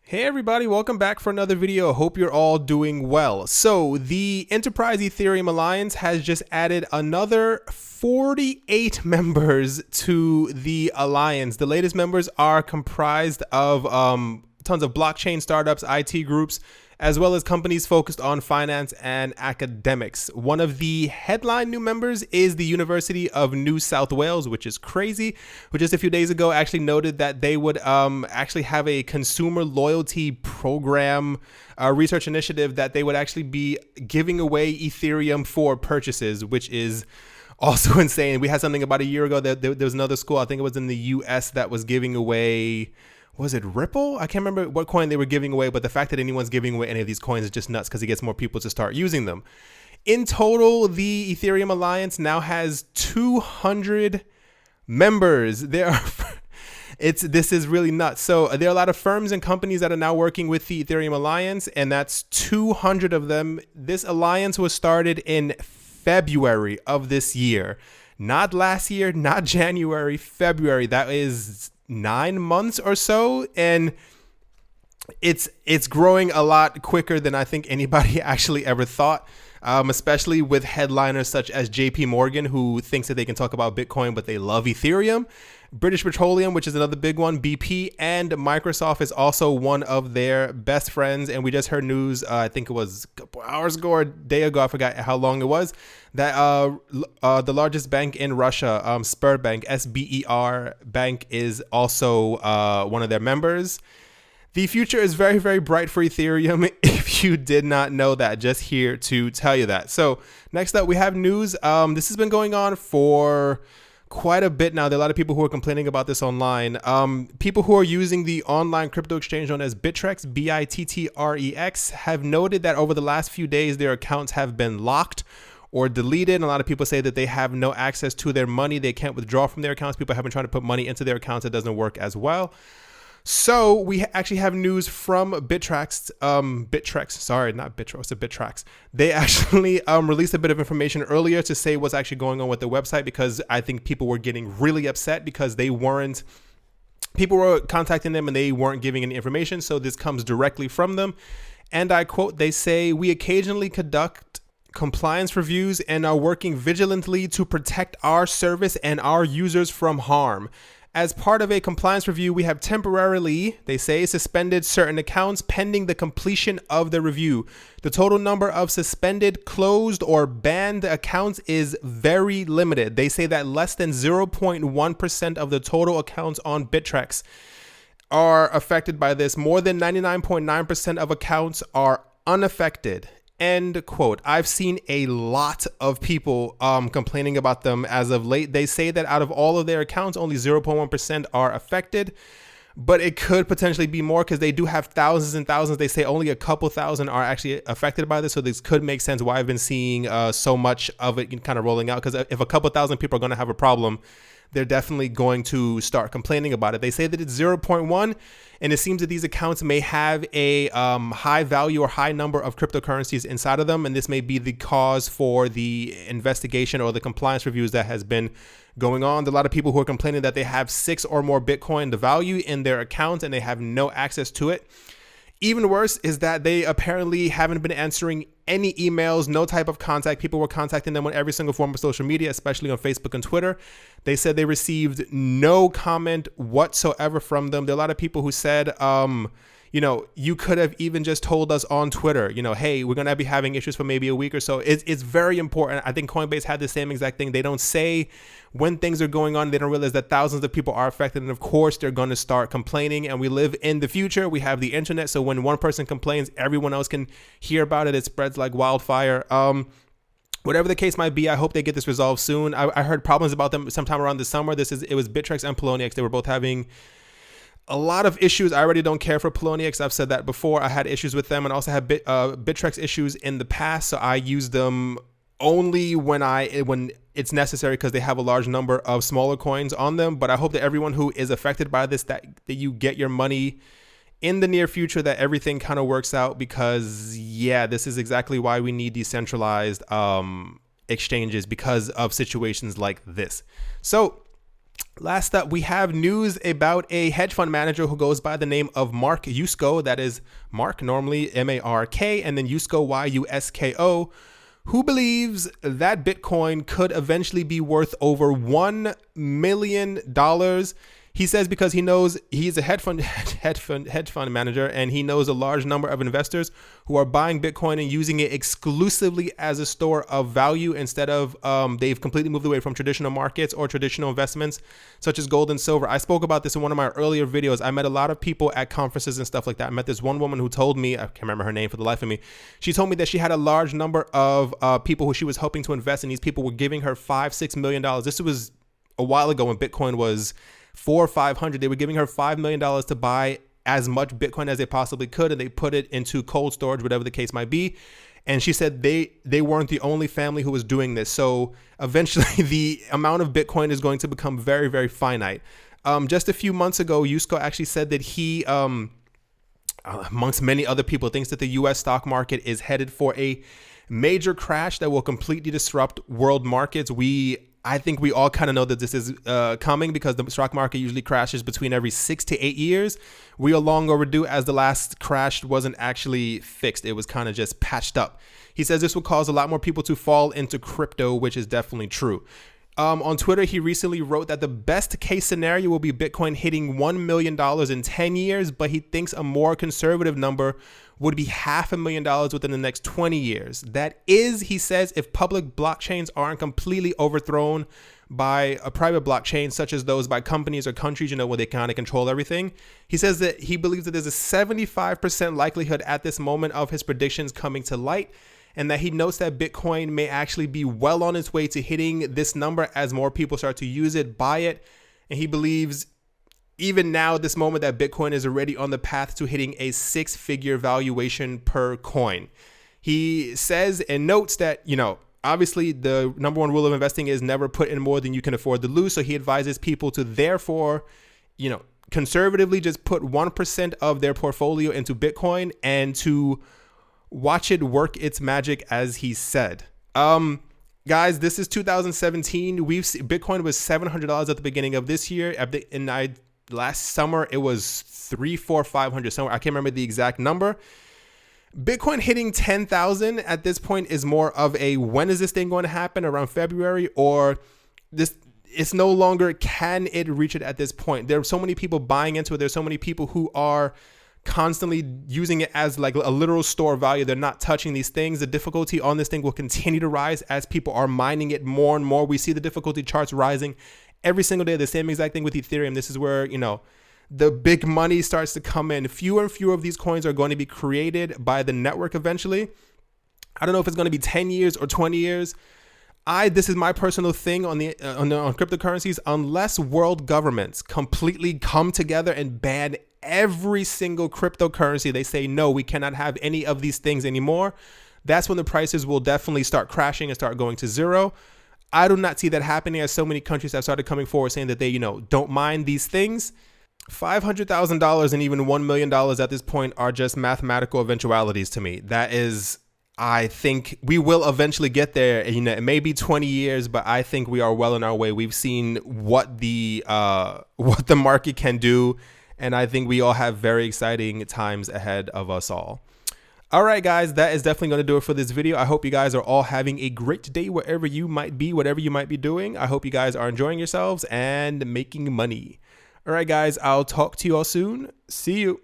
Hey everybody, welcome back for another video. Hope you're all doing well. So the Enterprise Ethereum Alliance has just added another 48 members to the alliance. The latest members are comprised of tons of blockchain startups, IT groups, as well as companies focused on finance and academics. One of the headline new members is the University of New South Wales, which is crazy, who just a few days ago actually noted that they would actually have a consumer loyalty program research initiative that they would actually be giving away Ethereum for purchases, which is also insane. We had something about a year ago that there was another school, I think it was in the US, that was giving away, was it Ripple? I can't remember what coin they were giving away, but the fact that anyone's giving away any of these coins is just nuts because it gets more people to start using them. In total, the Ethereum Alliance now has 200 members. This is really nuts. So there are a lot of firms and companies that are now working with the Ethereum Alliance, and that's 200 of them. This alliance was started in February of this year. Not last year, not January, February. That is 9 months or so, and it's growing a lot quicker than I think anybody actually ever thought, especially with headliners such as JP Morgan, who thinks that they can talk about Bitcoin but they love Ethereum. British Petroleum, which is another big one, BP, and Microsoft is also one of their best friends. And we just heard news, I think it was a couple hours ago or a day ago, I forgot how long it was, that the largest bank in Russia, Sberbank, SBER Bank, is also one of their members. The future is very, very bright for Ethereum. If you did not know that, just here to tell you that. So next up, we have news. This has been going on for quite a bit now. There are a lot of people who are complaining about this online. People who are using the online crypto exchange known as Bittrex, Bittrex, have noted that over the last few days, their accounts have been locked or deleted. And a lot of people say that they have no access to their money. They can't withdraw from their accounts. People have been trying to put money into their accounts. It doesn't work as well. So we actually have news from Bittrex. Sorry, not Bittrex, it's Bittrex. They actually released a bit of information earlier to say what's actually going on with the website, because I think people were getting really upset because people were contacting them and they weren't giving any information. So this comes directly from them. And I quote, they say, "We occasionally conduct compliance reviews and are working vigilantly to protect our service and our users from harm. As part of a compliance review, we have temporarily," they say, "suspended certain accounts pending the completion of the review. The total number of suspended, closed, or banned accounts is very limited." They say that less than 0.1% of the total accounts on Bittrex are affected by this. More than 99.9% of accounts are unaffected. End quote. I've seen a lot of people complaining about them as of late. They say that out of all of their accounts, only 0.1% are affected, but it could potentially be more because they do have thousands and thousands. They say only a couple thousand are actually affected by this. So this could make sense why I've been seeing so much of it kind of rolling out, because if a couple thousand people are going to have a problem, they're definitely going to start complaining about it. They say that it's 0.1, and it seems that these accounts may have a high value or high number of cryptocurrencies inside of them, and this may be the cause for the investigation or the compliance reviews that has been going on. There are a lot of people who are complaining that they have 6 or more Bitcoin, the value in their account, and they have no access to it. Even worse is that they apparently haven't been answering any emails, no type of contact. People were contacting them on every single form of social media, especially on Facebook and Twitter. They said they received no comment whatsoever from them. There are a lot of people who said, you could have even just told us on Twitter, hey, we're going to be having issues for maybe a week or so. It's very important. I think Coinbase had the same exact thing. They don't say when things are going on. They don't realize that thousands of people are affected. And of course, they're going to start complaining. And we live in the future. We have the internet. So when one person complains, everyone else can hear about it. It spreads like wildfire. Whatever the case might be, I hope they get this resolved soon. I heard problems about them sometime around the summer. It was Bittrex and Poloniex. They were both having a lot of issues. I already don't care for Poloniex. I've said that before. I had issues with them and also had Bittrex issues in the past. So I use them only when it's necessary because they have a large number of smaller coins on them. But I hope that everyone who is affected by this, that you get your money in the near future, that everything kind of works out, because this is exactly why we need decentralized exchanges, because of situations like this. So Last up, we have news about a hedge fund manager who goes by the name of Mark Yusko. That is Mark, normally M-A-R-K, and then Yusko, Y-U-S-K-O, who believes that Bitcoin could eventually be worth over $1 million. He says because he knows he's a hedge fund manager, and he knows a large number of investors who are buying Bitcoin and using it exclusively as a store of value instead of they've completely moved away from traditional markets or traditional investments such as gold and silver. I spoke about this in one of my earlier videos. I met a lot of people at conferences and stuff like that. I met this one woman who told me, I can't remember her name for the life of me. She told me that she had a large number of people who she was hoping to invest in. These people were giving her $5-6 million. This was a while ago when Bitcoin was 400 or 500. They were giving her $5 million to buy as much Bitcoin as they possibly could, and they put it into cold storage, whatever the case might be. And she said they weren't the only family who was doing this. So eventually the amount of Bitcoin is going to become very, very finite. Just a few months ago, Yusko actually said that he, amongst many other people, thinks that the US stock market is headed for a major crash that will completely disrupt world markets. I think we all kind of know that this is coming because the stock market usually crashes between every 6 to 8 years. We are long overdue, as the last crash wasn't actually fixed. It was kind of just patched up. He says this will cause a lot more people to fall into crypto, which is definitely true. On Twitter, he recently wrote that the best case scenario will be Bitcoin hitting $1 million in 10 years, but he thinks a more conservative number would be $500,000 within the next 20 years. That is, he says, if public blockchains aren't completely overthrown by a private blockchain, such as those by companies or countries, where they kind of control everything. He says that he believes that there's a 75% likelihood at this moment of his predictions coming to light, and that he notes that Bitcoin may actually be well on its way to hitting this number as more people start to use it, buy it. And he believes even now at this moment that Bitcoin is already on the path to hitting a 6-figure valuation per coin. He says and notes that, obviously the number one rule of investing is never put in more than you can afford to lose. So he advises people to therefore, conservatively just put 1% of their portfolio into Bitcoin and to watch it work its magic, as he said. Guys, this is 2017. Bitcoin was $700 at the beginning of this year. Last summer, it was 300, 400, 500 somewhere. I can't remember the exact number. Bitcoin hitting 10,000 at this point is more of a, when is this thing going to happen, around February, or this? It's no longer, can it reach it at this point? There are so many people buying into it. There's so many people who are constantly using it as like a literal store of value. They're not touching these things. The difficulty on this thing will continue to rise as people are mining it more and more. We see the difficulty charts rising every single day. The same exact thing with Ethereum. This is where, the big money starts to come in. Fewer and fewer of these coins are going to be created by the network eventually. I don't know if it's going to be 10 years or 20 years. This is my personal thing on cryptocurrencies. Unless world governments completely come together and ban every single cryptocurrency, they say, no, we cannot have any of these things anymore, that's when the prices will definitely start crashing and start going to zero. I do not see that happening, as so many countries have started coming forward saying that they, don't mind these things. $500,000 and even $1 million at this point are just mathematical eventualities to me. That is, I think we will eventually get there. It may be 20 years, but I think we are well on our way. We've seen what the market can do, and I think we all have very exciting times ahead of us all. All right, guys, that is definitely going to do it for this video. I hope you guys are all having a great day wherever you might be, whatever you might be doing. I hope you guys are enjoying yourselves and making money. All right, guys, I'll talk to you all soon. See you.